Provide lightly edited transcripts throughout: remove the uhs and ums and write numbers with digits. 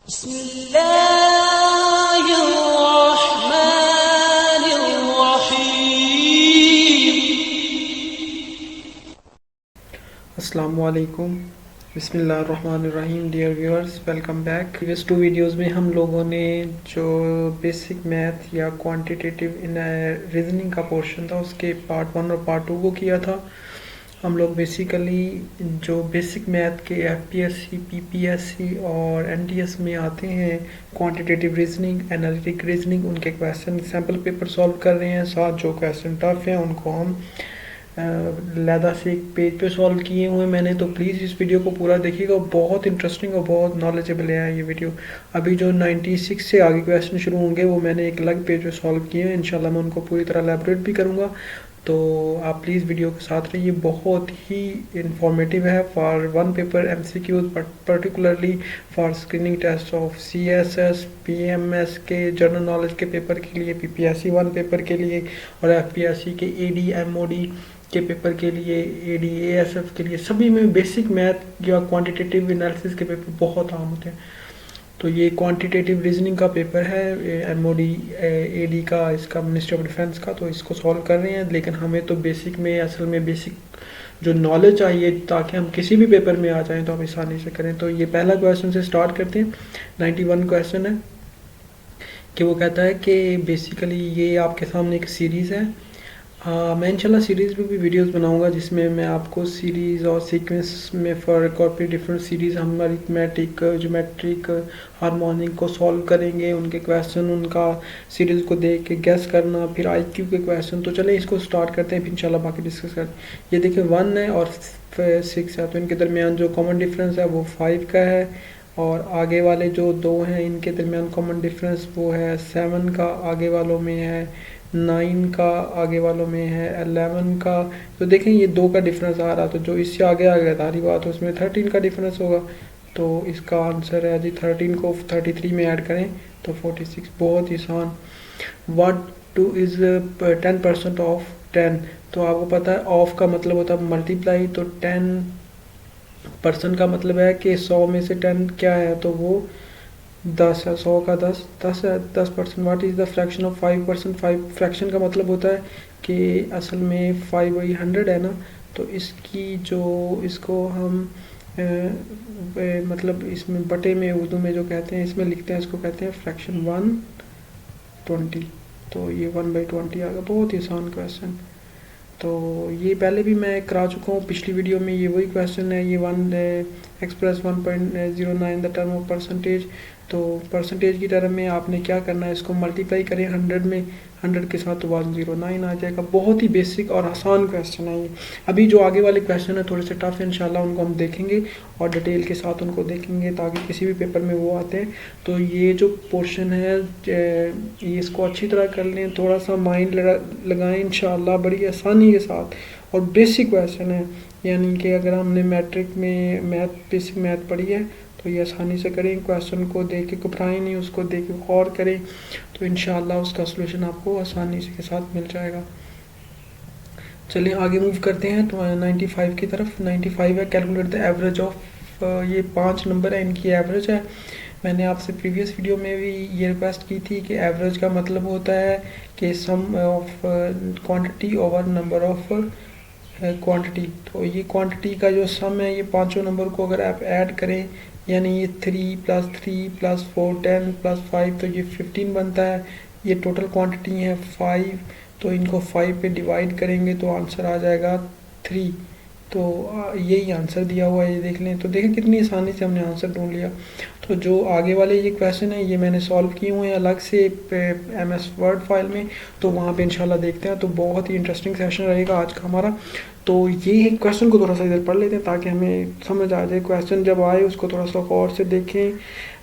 अस्सलामुअलैकुम बिस्मिल्लाहिर्रहमानिर्रहीम। Dear viewers, welcome back. Previous 2 videos में हम लोगों ने जो बेसिक मैथ या क्वांटिटेटिव इन रीजनिंग का पोर्शन था उसके पार्ट 1 और पार्ट 2 को किया था। हम लोग बेसिकली जो बेसिक मैथ के एफपीएससी, पीपीएससी और एनटीएस में आते हैं, क्वांटिटेटिव रीजनिंग, एनालिटिक रीजनिंग, उनके क्वेश्चन सैम्पल पेपर सॉल्व कर रहे हैं। साथ जो क्वेश्चन टफ हैं उनको हम लैदा से एक पेज पे सॉल्व किए हुए मैंने। तो प्लीज़ इस वीडियो को पूरा देखिएगा, बहुत इंटरेस्टिंग और बहुत नॉलेजेबल है ये वीडियो। अभी जो 96 से आगे क्वेश्चन शुरू होंगे वो मैंने एक अलग पेज पे सॉल्व किए हैं। इंशाल्लाह मैं उनको पूरी तरह एलैबोरेट भी करूँगा, तो आप प्लीज़ वीडियो के साथ रहिए। बहुत ही इंफॉर्मेटिव है for one paper MCQs, particularly for screening test of CSS, PMS के जनरल नॉलेज के पेपर के लिए, पीपीएससी 1 पेपर के लिए और एफपीएससी के एडी एमओडी के पेपर के लिए, एडीएएसएफ के लिए, सभी में बेसिक मैथ या क्वांटिटेटिव एनालिसिस के पेपर बहुत आम होते हैं। तो ये क्वांटिटेटिव रीजनिंग का पेपर है एमओडी एडी का, इसका मिनिस्ट्री ऑफ डिफेंस का। तो इसको सॉल्व कर रहे हैं, लेकिन हमें तो बेसिक में असल में बेसिक जो नॉलेज चाहिए ताकि हम किसी भी पेपर में आ जाएं तो हम आसानी से करें। तो ये पहला क्वेश्चन से स्टार्ट करते हैं। 91 क्वेश्चन है कि वो कहता है कि बेसिकली ये आपके सामने एक सीरीज़ है। मैं इंशाल्लाह सीरीज़ में भी वीडियोस बनाऊंगा जिसमें मैं आपको सीरीज़ और सीक्वेंस में फ़र्क और फिर डिफरेंट सीरीज़ हम अरिथमेटिक, ज्योमेट्रिक, हार्मोनिक को सॉल्व करेंगे, उनके क्वेश्चन, उनका सीरीज़ को देख के गैस करना, फिर आईक्यू के क्वेश्चन। तो चलें इसको स्टार्ट करते हैं, फिर इंशाल्लाह बाकी डिस्कस करते हैं। ये देखिए 1 है और 6 है, तो इनके दरमियान जो कॉमन डिफरेंस है वो 5 का है, और आगे वाले जो 2 हैं इनके दरमियान कॉमन डिफरेंस वो है 7 का, आगे वालों में है 9 का, आगे वालों में है 11 का। तो देखें ये 2 का डिफरेंस आ रहा, तो जो इससे आगे आ गया सारी बात उसमें 13 का डिफरेंस होगा। तो इसका आंसर है जी 13 को 33 में ऐड करें तो 46। बहुत ही आसान। What two is 10% of 10। तो आपको पता है ऑफ का मतलब होता है मल्टीप्लाई, तो 10% का मतलब है कि 100 में से 10 क्या है, तो वो 10 है। 100 का 10 है, 10%। What is the fraction of 5%। 5 fraction का मतलब होता है कि असल में 5 वही 100 है ना, तो इसकी जो इसको हम मतलब इसमें बटे में उर्दू में जो कहते हैं इसमें लिखते हैं, इसको कहते हैं फ्रैक्शन 1/20। तो ये 1/20 आ गया। बहुत ही आसान क्वेश्चन। तो ये पहले भी मैं करा चुका हूँ पिछली वीडियो में, ये वही क्वेश्चन है। ये 1 express 1.09 the term of percentage. तो परसेंटेज की टर्म में आपने क्या करना है, इसको मल्टीप्लाई करें 100 में, 100 के साथ तो 109 आ जाएगा। बहुत ही बेसिक और आसान क्वेश्चन है ये। अभी जो आगे वाले क्वेश्चन है थोड़े से टफ है, इंशाल्लाह उनको हम देखेंगे और डिटेल के साथ उनको देखेंगे ताकि किसी भी पेपर में वो आते हैं। तो ये जो पोर्शन है ये इसको अच्छी तरह कर लें, थोड़ा सा माइंड लगाएं, इंशाल्लाह बड़ी आसानी के साथ। और बेसिक क्वेश्चन है, यानी कि अगर हमने मैट्रिक में बेसिक मैथ पढ़ी है तो ये आसानी से करें। क्वेश्चन को देख के घबराएं नहीं, उसको देख के गौर करें, तो इंशाल्लाह उसका सलूशन आपको आसानी से के साथ मिल जाएगा। चलिए आगे मूव करते हैं तो 95 की तरफ। 95 है कैलकुलेट द एवरेज ऑफ। ये 5 नंबर है, इनकी एवरेज है। मैंने आपसे प्रीवियस वीडियो में भी ये रिक्वेस्ट की थी कि एवरेज का मतलब होता है कि sum of quantity over number of quantity. तो ये क्वांटिटी का जो सम है, ये पांचों नंबर को अगर आप ऐड करें, यानी ये 3 + 3 + 4 10 + 5 तो ये 15 बनता है। ये टोटल क्वांटिटी है 5, तो इनको 5 पे डिवाइड करेंगे तो आंसर आ जाएगा 3। तो यही आंसर दिया हुआ है, ये देख लें। तो देखें कितनी आसानी से हमने आंसर ढूंढ लिया। तो जो आगे वाले ये क्वेश्चन है ये मैंने सॉल्व किए हुए हैं अलग से MS वर्ड फाइल में, तो वहाँ पे इंशाल्लाह देखते हैं। तो बहुत ही इंटरेस्टिंग सेशन रहेगा आज का हमारा। तो ये क्वेश्चन को थोड़ा सा इधर पढ़ लेते हैं ताकि हमें समझ आ जाए। क्वेश्चन जब आए उसको थोड़ा सा गौर से देखें।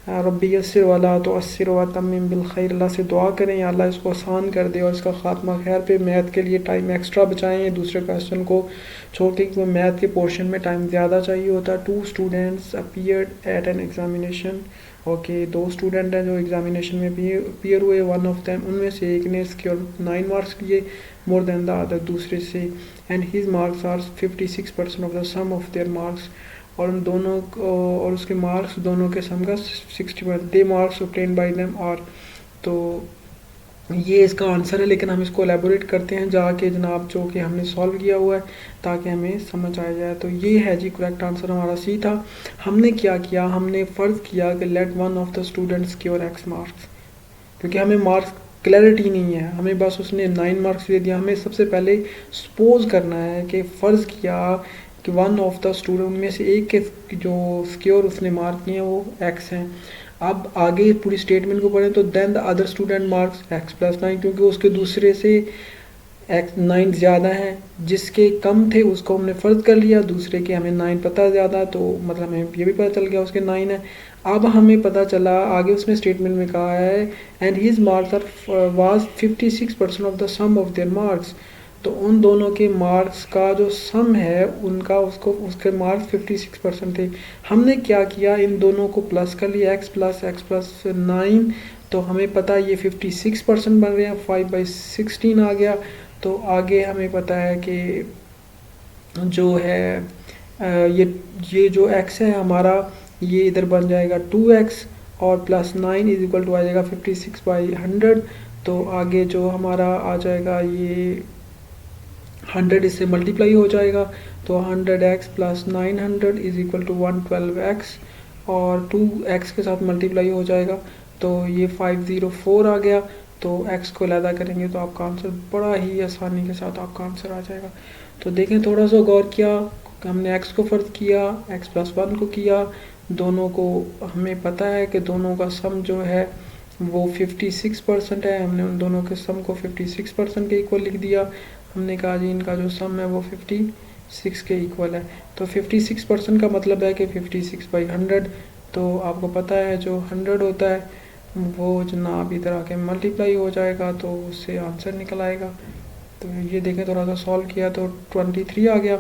रब्बी यस्सिर वाला तो अस्सिर व तम्मिम बिल खैर। अल्लाह से दुआ करें या अल्लाह इसको आसान कर दे और इसका ख़ात्मा खैर पे। मैथ के लिए टाइम एक्स्ट्रा बचाएं, दूसरे क्वेश्चन को छोड़ के, क्योंकि मैथ के पोर्शन में टाइम ज़्यादा चाहिए होता है। 2 students appeared at an examination. Okay, 2 student हैं जो एग्जामिनेशन में अपीयर हुए। वन ऑफ देम, उनमें से एक ने सिक्योर 9 मार्क्स लिए, मोर देन द अदर, दूसरे से। And his marks are 56% of the sum of their marks. और उन दोनों और उसके मार्क्स दोनों के सम का 60%। The marks obtain by them are, तो ये इसका आंसर है, लेकिन हम इसको एलेबोरेट करते हैं जाके जनाब, जो कि हमने सॉल्व किया हुआ है ताकि हमें समझ आ जाए। तो ये है जी करेक्ट आंसर हमारा सी था। हमने क्या किया, हमने फ़र्ज़ किया कि let one of the students secure x marks, क्योंकि हमें मार्क्स क्लैरिटी नहीं है, हमें बस उसने 9 मार्क्स दे दिया। हमें सबसे पहले सपोज करना है कि फ़र्ज़ किया कि वन ऑफ द स्टूडेंट, उनमें से एक के जो सिक्योर उसने मार्क किए हैं वो एक्स हैं। अब आगे पूरी स्टेटमेंट को पढ़ें तो then the other student marks x plus 9, क्योंकि उसके दूसरे से एक्स 9 ज़्यादा है, जिसके कम थे उसको हमने फ़र्ज कर लिया, दूसरे के हमें 9 पता ज़्यादा, तो मतलब हमें ये भी पता चल गया उसके 9 है। अब हमें पता चला आगे उसने स्टेटमेंट में कहा है and his marks are was 56% of the sum of their marks, तो उन दोनों के मार्क्स का जो सम है उनका उसके मार्क्स 56% थे। हमने क्या किया, इन दोनों को प्लस कर लिया, एक्स प्लस 9, तो हमें पता ये 56% बन रहे हैं, 5/16 आ गया। तो आगे हमें पता है कि जो है ये जो x है हमारा, ये इधर बन जाएगा 2x और प्लस 9 इज इक्वल टू आ जाएगा 56/100। तो आगे जो हमारा आ जाएगा ये 100 इससे मल्टीप्लाई हो जाएगा, तो 100x plus 900 is equal to 112x और 2x के साथ मल्टीप्लाई हो जाएगा, तो ये 504 आ गया। तो x को अलहदा करेंगे तो आपका आंसर बड़ा ही आसानी के साथ आपका आंसर आ जाएगा। तो देखें, थोड़ा सा गौर किया, हमने x को फ़र्ज किया, x प्लस 1 को किया, दोनों को हमें पता है कि दोनों का सम जो है वो 56% है, हमने उन दोनों के सम को 56% के इक्वल लिख दिया। हमने कहा जी इनका जो सम है वो 56 के इक्वल है, तो 56% का मतलब है कि 56/100। तो आपको पता है जो 100 होता है वो जनाब इधर आके मल्टीप्लाई हो जाएगा, तो उससे आंसर निकल आएगा। तो ये देखें, थोड़ा सा सॉल्व किया तो 23 आ गया।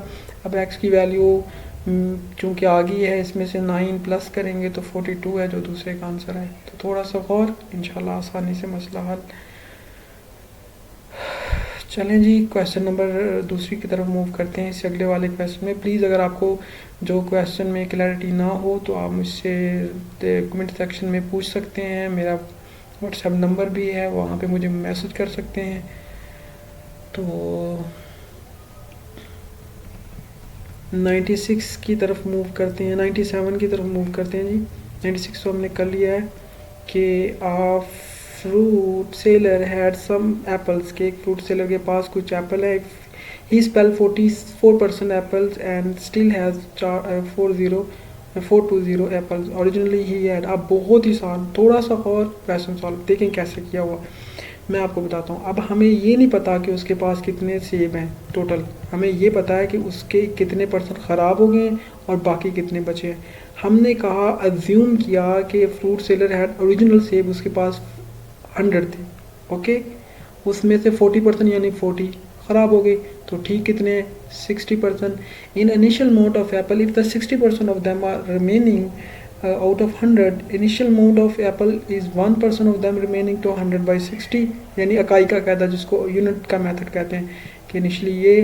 अब x की वैल्यू चूँकि आ गई है, इसमें से 9 प्लस करेंगे तो 42 है जो दूसरे का आंसर है। तो थोड़ा सा और इंशाल्लाह आसानी से मसला हल। चलें जी, क्वेश्चन नंबर दूसरी की तरफ मूव करते हैं इससे अगले वाले क्वेश्चन में। प्लीज़ अगर आपको जो क्वेश्चन में क्लैरिटी ना हो तो आप मुझसे कमेंट सेक्शन में पूछ सकते हैं, मेरा व्हाट्सएप नंबर भी है, वहाँ पे मुझे मैसेज कर सकते हैं। तो 96 की तरफ मूव करते हैं, 97 की तरफ मूव करते हैं जी। 96 तो हमने कर लिया है कि आप fruit seller had some apples, के एक फ्रूट सेलर के पास कुछ एप्पल है। ही स्पेल 44% apples and still has 420 apples originally he had. अब बहुत ही आसान, थोड़ा सा और क्वेश्चन सॉल्व देखें कैसे किया हुआ, मैं आपको बताता हूँ। अब हमें ये नहीं पता कि उसके पास कितने सेब हैं टोटल, हमें ये पता है कि उसके कितने % ख़राब हो गए हैं और बाकी कितने बचे हैं। हमने कहा अज्यूम किया कि फ्रूट सेलर हैड ओरिजिनल सेब उसके पास 100 थे, ओके, उसमें से 40% यानी 40 ख़राब हो गए, तो ठीक कितने 60%। In initial amount of apple if the 60% of them are remaining out of 100, initial amount of apple is 1% of them remaining to 100/60, यानी इकाई का कायदा जिसको यूनिट का मेथड कहते हैं कि इनिशली ये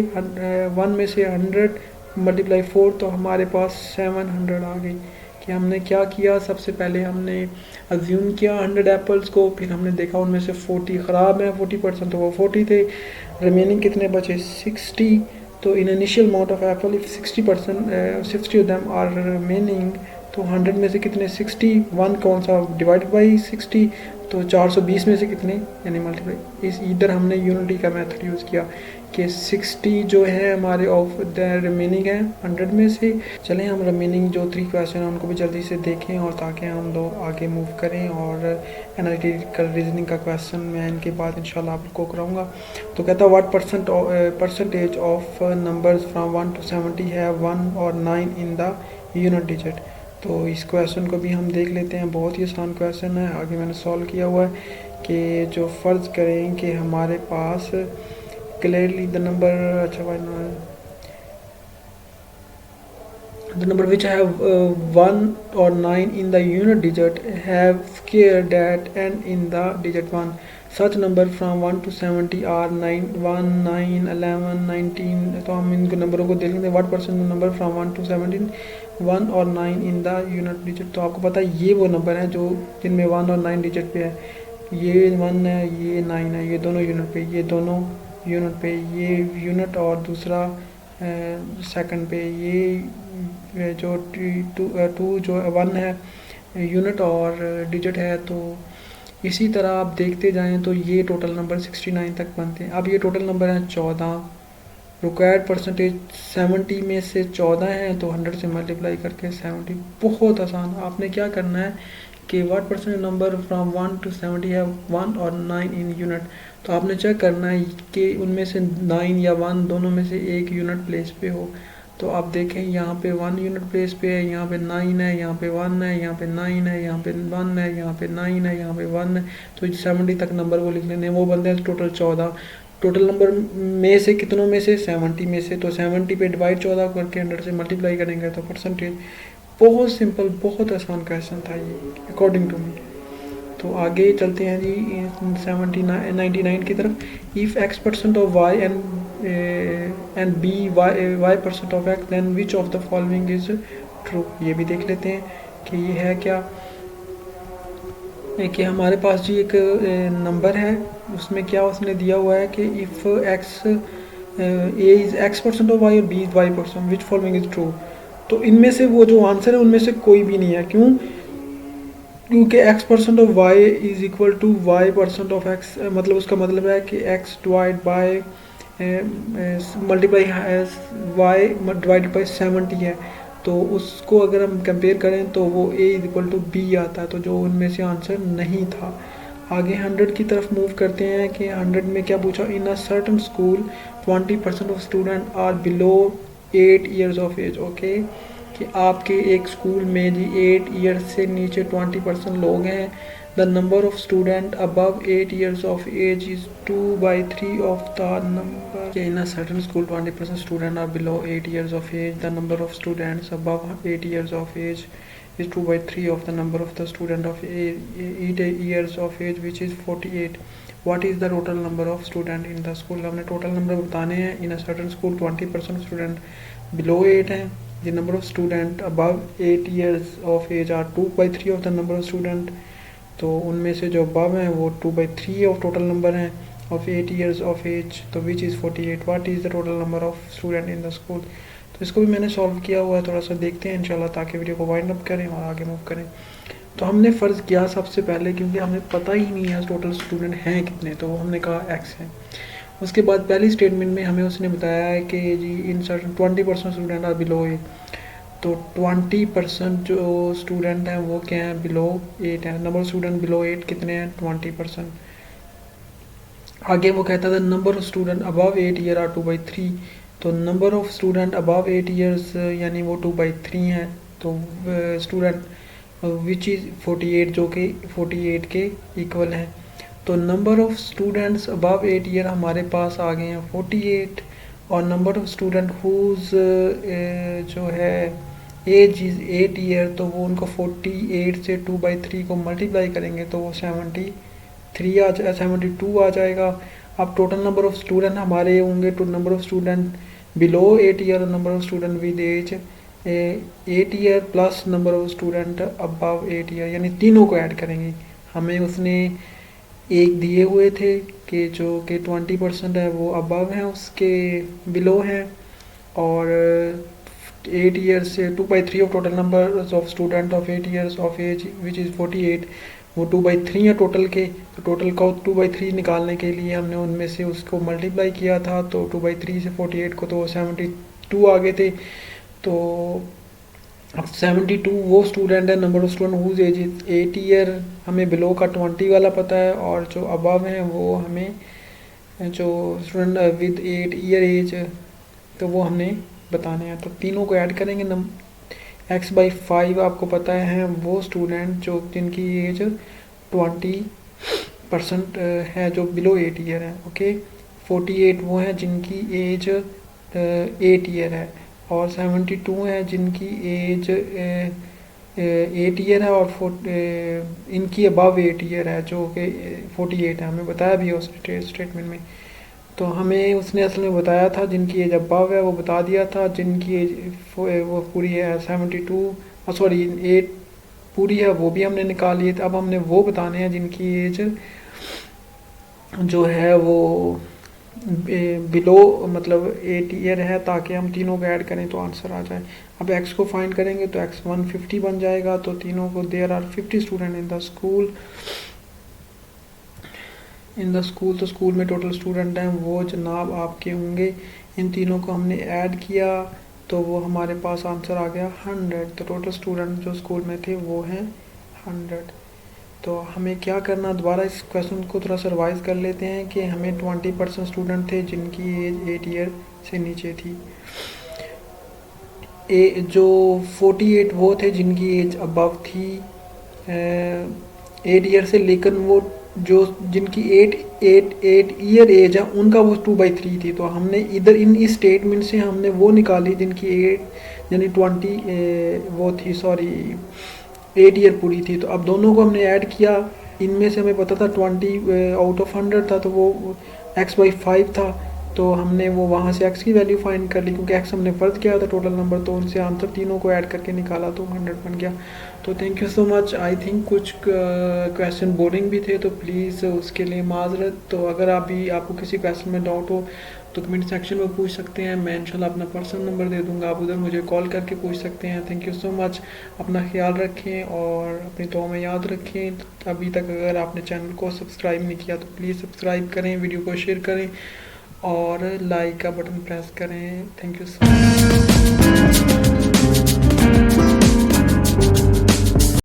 1 में से 100 मल्टीप्लाई 4, तो हमारे पास 700 आ गई। कि हमने क्या किया, सबसे पहले हमने अज्यूम किया 100 एप्पल्स को, फिर हमने देखा उनमें से 40 ख़राब हैं, 40%, तो वो 40 थे, रिमेनिंग कितने बचे 60। तो in initial amount of apple if 60 of them are remaining, तो 100 में से कितने 61 कौन सा डिवाइडेड बाई 60, तो 420 में से कितने यानी मल्टीप्लाई। इस इधर हमने यूनिटी का मेथड यूज़ किया कि 60 जो है हमारे ऑफ द रिमेनिंग है 100 में से। चलें हम रिमेनिंग जो 3 क्वेश्चन हैं उनको भी जल्दी से देखें और ताकि हम लोग आगे मूव करें, और एनालिटिकल रीजनिंग का क्वेश्चन मैं इनके बाद इंशाल्लाह आपको कराऊंगा। तो कहता है what percentage of numbers from 1 to 70 have 1 और 9 इन द यूनिट डिजिट। तो इस क्वेश्चन को भी हम देख लेते हैं, बहुत ही आसान क्वेश्चन है, आगे मैंने सॉल्व किया हुआ है कि जो फ़र्ज़ करें कि हमारे पास क्लियरली द नंबर, अच्छा द नंबर विच हैव 1 और 9 in the unit digit have square that end in the digit 1. Such number from 1 to 70 are 9, 1, 9, 11, 19. तो हम इनको नंबरों को देख लेंगे। What percent number from 1 to 17 1 और 9 इन द यूनिट डिजिट। तो आपको पता है ये वो नंबर हैं जो जिनमें 1 और 9 डिजिट पे है। ये 1 है, ये 9 है, ये दोनों यूनिट पे, ये दोनों यूनिट पे, ये यूनिट और दूसरा सेकंड पे, ये जो टू जो 1 है यूनिट और डिजिट है। तो इसी तरह आप देखते जाएं तो ये टोटल नंबर 69 तक बनते हैं। अब ये टोटल नंबर हैं 14। रिक्वायर्ड परसेंटेज 70 में से 14 है तो 100 से मल्टीप्लाई करके 70। बहुत आसान। आपने क्या करना है कि what percent number from 1 to 70 है 1 और 9 इन यूनिट। तो आपने चेक करना है कि उनमें से 9 या 1 दोनों में से एक यूनिट प्लेस पे हो। तो आप देखें यहाँ पे 1 यूनिट प्लेस पे है, यहाँ पे 9 है, यहाँ पे 1 है, यहाँ पे 9 है, यहाँ पे 1 है, यहाँ पे 9 है, यहाँ पे 1 है। तो 70 तक नंबर वो लिख लेने, वो बनते हैं टोटल 14। टोटल नंबर में से कितनों में से 70 में से। तो 70 पे डिवाइड 14 करके 100 से मल्टीप्लाई करेंगे तो परसेंटेज। बहुत सिंपल, बहुत आसान क्वेश्चन था ये अकॉर्डिंग टू मी। तो आगे चलते हैं जी 99 की तरफ। If x% of y and be y% of x then which of the following is true. ये भी देख लेते हैं कि ये है क्या। कि हमारे पास जी एक नंबर है, उसमें क्या उसने दिया हुआ है कि if x A is x% of y और b is y%, which following is true. तो इनमें से वो जो आंसर है उनमें से कोई भी नहीं है। क्यों? क्योंकि x% of y is equal to y% of x, मतलब उसका मतलब है कि x divide by multiply y divide by 70 है। तो उसको अगर हम कंपेयर करें तो वो a is equal to b आता है, तो जो उनमें से आंसर नहीं था। आगे 100 की तरफ मूव करते हैं कि 100 में क्या पूछा। In a certain school 20% of student are below 8 years of age. Okay, कि आपके एक स्कूल में जी 8 ईयर्स से नीचे 20% लोग हैं। The number of student above 8 years of age is 2/3 of the number. In a certain school 20% student are below 8 years of age. The number of students above 8 years of age is 2/3 of the number of the student of 8 years of age, which is 48. What is the total number of student in the school? हमने total number बताने हैं। in a certain school 20% student below 8 हैं। the number of student above 8 years of age are 2/3 of the number of student। तो उनमें से जो above हैं वो 2/3 of total number हैं of 8 years of age, तो which is 48। what is the total number of student in the school? तो इसको भी मैंने सॉल्व किया हुआ है, थोड़ा सा देखते हैं इंशाल्लाह, ताकि वीडियो को वाइंड अप करें और आगे मूव करें। तो हमने फ़र्ज़ किया सबसे पहले, क्योंकि हमें पता ही नहीं है टोटल स्टूडेंट हैं कितने, तो हमने कहा x है। उसके बाद पहली स्टेटमेंट में हमें उसने बताया है कि जी in certain 20% student are below 8। तो 20% जो स्टूडेंट हैं वो क्या हैं, बिलो 8 हैं। नंबर स्टूडेंट बिलो 8 कितने हैं, 20%। आगे वो कहता था number of student above 8 year are 2/3। तो number of student above 8 years यानी वो 2/3 हैं। तो स्टूडेंट विच इज़ 48, जो कि 48 के इक्वल है। तो number of students above 8 year हमारे पास आ गए हैं 48, और नंबर ऑफ स्टूडेंट हुज जो है एज इज़ 8 ईयर, तो वो उनको 48 से 2/3 को मल्टीप्लाई करेंगे तो वो 72 आ जाएगा। अब टोटल नंबर ऑफ स्टूडेंट हमारे होंगे two number of student below 8 year और number of student with age 8 year plus number of student above 8 year, यानी तीनों को ऐड करेंगे। हमें उसने एक दिए हुए थे कि जो कि 20% है वो अबव हैं, उसके बिलो हैं, और 8 ईयर से 2/3 of total number of student of 8 years of age which is 48, वो 2/3 है टोटल के। तो टोटल का 2/3 निकालने के लिए हमने उनमें से उसको मल्टीप्लाई किया था, तो 2/3 से 48 को तो 72 आ गए थे। तो अब 72 वो स्टूडेंट है, number of student whose age is 8 year, हमें बिलो का 20 वाला पता है, और जो अबव हैं वो हमें जो स्टूडेंट विद 8 ईयर एज तो वो हमने बताने हैं। तो तीनों को ऐड करेंगे। x/5 आपको पता है वो स्टूडेंट जो जिनकी एज 20% है जो बिलो 8 ईयर है। ओके, 48 वो हैं जिनकी एज 8 ईयर है, और 72 हैं जिनकी एज 8 ईयर है, और इनकी अबव 8 ईयर है जो कि 48 है, हमें बताया भी है उस स्टेटमेंट में। तो हमें उसने असल में बताया था जिनकी एज अबव है वो बता दिया था, जिनकी एज वो पूरी है 72 सॉरी 8 पूरी है वो भी हमने निकाल लिए थे। अब हमने वो बताने हैं जिनकी एज जो है वो बिलो मतलब 8 ईयर है, ताकि हम तीनों को ऐड करें तो आंसर आ जाए। अब x को फाइंड करेंगे तो x 150 बन जाएगा। तो तीनों को there are 50 student in the school तो स्कूल में टोटल स्टूडेंट हैं वो जनाब आपके होंगे। इन तीनों को हमने ऐड किया तो वो हमारे पास आंसर आ गया 100। तो टोटल स्टूडेंट जो स्कूल में थे वो हैं 100। तो हमें क्या करना, दोबारा इस क्वेश्चन को थोड़ा सर्वाइज कर लेते हैं कि हमें 20% स्टूडेंट थे जिनकी एज 8 ईयर से नीचे थी। जो 48 वो थे जिनकी एज अबव थी 8 ईयर से, लेकिन वो जो जिनकी 8 ईयर एज है उनका वो 2/3 थी। तो हमने इधर इस स्टेटमेंट से हमने वो निकाली जिनकी 8 यानी 20 वो थी, सॉरी 8 ईयर पूरी थी। तो अब दोनों को हमने ऐड किया, इनमें से हमें पता था 20 आउट ऑफ 100 था तो वो x/5 था। तो हमने वो वहाँ से x की वैल्यू फाइंड कर ली, क्योंकि x हमने फर्ज किया था टोटल नंबर, तो उनसे आंसर तीनों को ऐड करके निकाला तो 100 बन गया। तो thank you so much. I think कुछ क्वेश्चन बोरिंग भी थे तो प्लीज़ उसके लिए माजरत। तो अगर आपको किसी क्वेश्चन में डाउट हो तो कमेंट सेक्शन में पूछ सकते हैं, मैं इंशाल्लाह अपना पर्सनल नंबर दे दूंगा, आप उधर मुझे कॉल करके पूछ सकते हैं। Thank you so much. अपना ख्याल रखें और अपनी दुआ में याद रखें। अभी तक अगर आपने चैनल को सब्सक्राइब नहीं किया तो प्लीज़ सब्सक्राइब करें, वीडियो को शेयर करें और लाइक का बटन प्रेस करें। Thank you so much.